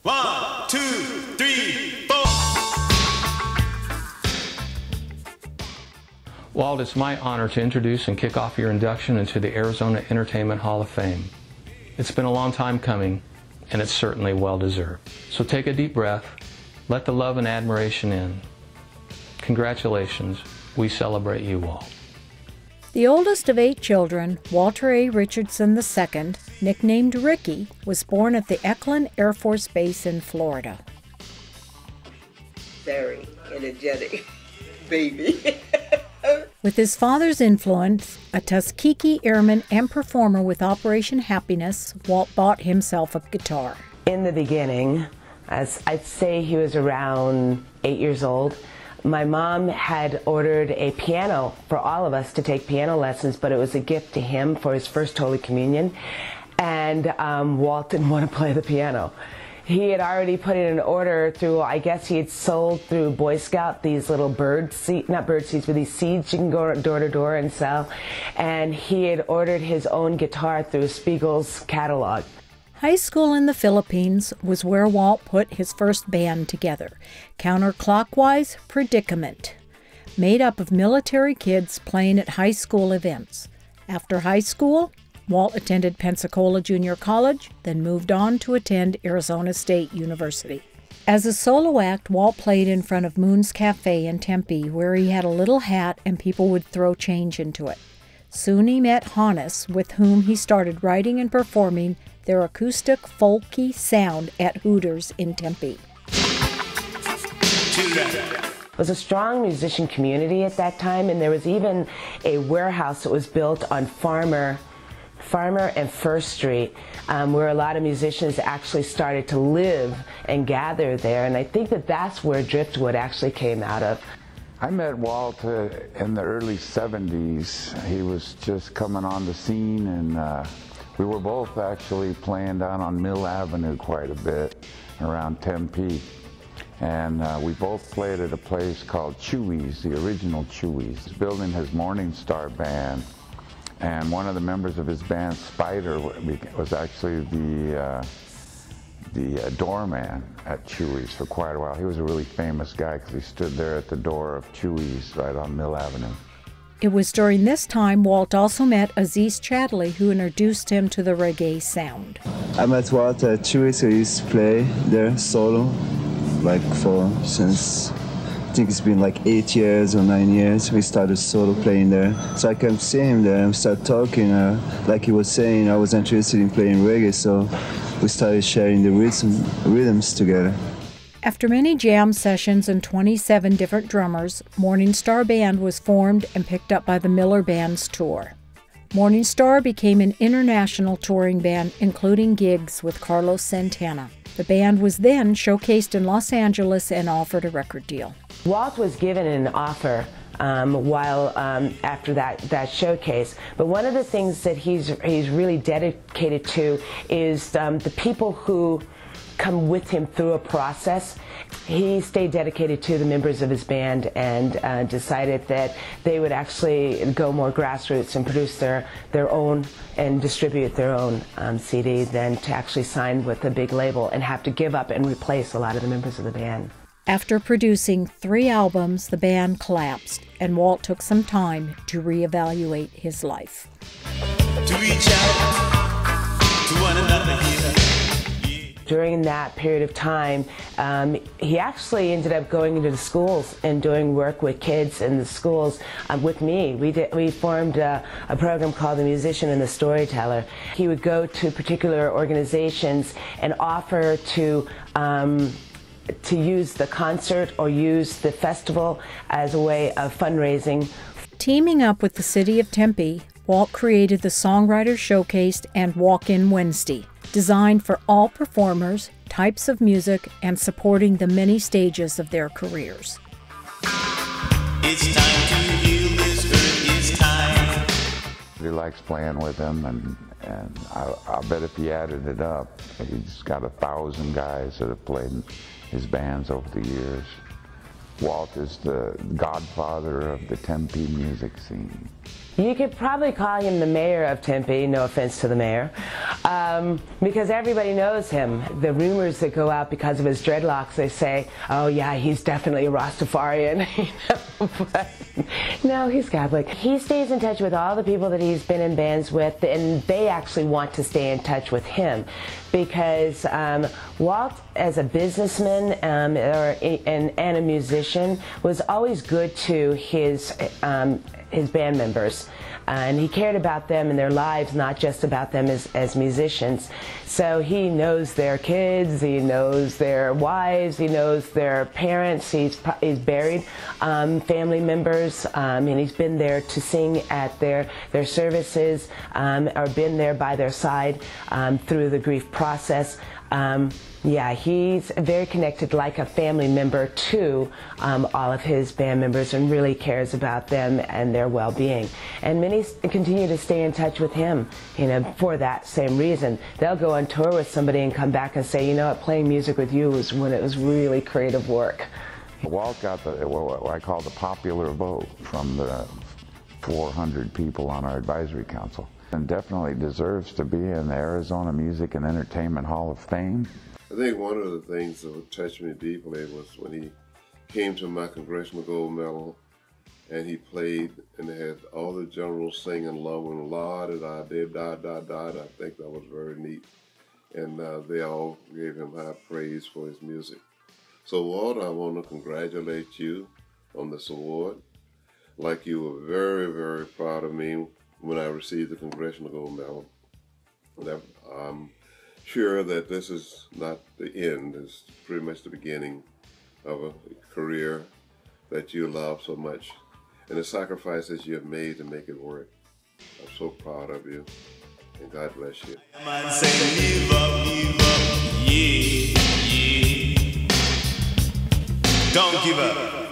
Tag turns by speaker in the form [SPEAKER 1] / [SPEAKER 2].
[SPEAKER 1] 1, 2, 3, 4.
[SPEAKER 2] Walt, it's my honor to introduce and kick off your induction into the Arizona Entertainment Hall of Fame. It's been a long time coming, and it's certainly well deserved. So take a deep breath, let the love and admiration in. Congratulations, we celebrate you, Walt.
[SPEAKER 3] The oldest of 8 children, Walter A. Richardson II, nicknamed Ricky, was born at the Eklund Air Force Base in Florida.
[SPEAKER 4] Very energetic baby.
[SPEAKER 3] With his father's influence, a Tuskegee airman and performer with Operation Happiness, Walt bought himself a guitar.
[SPEAKER 4] In the beginning, as I'd say he was around 8 years old, my mom had ordered a piano for all of us to take piano lessons, but it was a gift to him for his first Holy Communion, and Walt didn't want to play the piano. He had already put in an order through, I guess he had sold through Boy Scout these little not bird seeds, but these seeds you can go door to door and sell. And he had ordered his own guitar through Spiegel's catalog.
[SPEAKER 3] High school in the Philippines was where Walt put his first band together, Counterclockwise Predicament, made up of military kids playing at high school events. After high school, Walt attended Pensacola Junior College, then moved on to attend Arizona State University. As a solo act, Walt played in front of Moon's Cafe in Tempe, where he had a little hat and people would throw change into it. Soon he met Hannes, with whom he started writing and performing their acoustic, folky sound at Hooters in Tempe.
[SPEAKER 4] It was a strong musician community at that time, and there was even a warehouse that was built on Farmer and First Street, where a lot of musicians actually started to live and gather there, and I think that that's where Driftwood actually came out of.
[SPEAKER 5] I met Walt in the early 70s. He was just coming on the scene, and we were both actually playing down on Mill Avenue quite a bit around Tempe, and we both played at a place called Chewy's, the original Chewy's. He's building his Morning Star band. And one of the members of his band, Spider, was actually the doorman at Chewy's for quite a while. He was a really famous guy because he stood there at the door of Chewy's right on Mill Avenue.
[SPEAKER 3] It was during this time Walt also met Aziz Chadley, who introduced him to the reggae sound.
[SPEAKER 6] I met Walt at Chewy's, so he used to play there solo, since I think it's been like 8 years or 9 years. We started solo playing there. So I came to see him there and we started talking. Like he was saying, I was interested in playing reggae, so we started sharing the rhythms together.
[SPEAKER 3] After many jam sessions and 27 different drummers, Morning Star Band was formed and picked up by the Miller Band's tour. Morning Star became an international touring band, including gigs with Carlos Santana. The band was then showcased in Los Angeles and offered a record deal.
[SPEAKER 4] Walt was given an offer after that showcase, but one of the things that he's really dedicated to is the people who come with him through a process. He stayed dedicated to the members of his band and decided that they would actually go more grassroots and produce their own and distribute their own CD than to actually sign with a big label and have to give up and replace a lot of the members of the band.
[SPEAKER 3] After producing 3 albums, the band collapsed, and Walt took some time to reevaluate his life.
[SPEAKER 1] To reach out to one another here.
[SPEAKER 4] During that period of time, he actually ended up going into the schools and doing work with kids in the schools with me. We formed a program called The Musician and the Storyteller. He would go to particular organizations and offer to use the concert or use the festival as a way of fundraising.
[SPEAKER 3] Teaming up with the city of Tempe, Walt created the Songwriters Showcase and Walk-In Wednesday, designed for all performers, types of music, and supporting the many stages of their careers.
[SPEAKER 1] It's time to heal this earth, it's time.
[SPEAKER 5] He likes playing with him, and I'll bet if he added it up, he's got 1,000 guys that have played his bands over the years. Walt is the godfather of the Tempe music scene.
[SPEAKER 4] You could probably call him the mayor of Tempe, no offense to the mayor. Because everybody knows him. The rumors that go out because of his dreadlocks, they say, oh yeah, he's definitely a Rastafarian. But no, he's Catholic. He stays in touch with all the people that he's been in bands with, and they actually want to stay in touch with him. Because Walt, as a businessman and a musician, was always good to his band members. And he cared about them and their lives, not just about them as musicians. So he knows their kids, he knows their wives, he knows their parents, he's buried family members, and he's been there to sing at their services, or been there by their side through the grief process. Yeah, he's very connected, like a family member, to all of his band members, and really cares about them and their well-being. And many continue to stay in touch with him, you know, for that same reason. They'll go on tour with somebody and come back and say, you know what, playing music with you was when it was really creative work.
[SPEAKER 5] Walt got what I call the popular vote from the 400 people on our advisory council, and definitely deserves to be in the Arizona Music and Entertainment Hall of Fame.
[SPEAKER 7] I think one of the things that touched me deeply was when he came to my Congressional Gold Medal and he played and they had all the generals singing "Love and La da da da da da." I think that was very neat, and they all gave him high praise for his music. So Walt, I want to congratulate you on this award. Like you were very, very proud of me when I received the Congressional Gold Medal. I'm sure that this is not the end. It's pretty much the beginning of a career that you love so much and the sacrifices you have made to make it work. I'm so proud of you, and God bless you.
[SPEAKER 1] Man say, give up, yeah, yeah. Don't give up.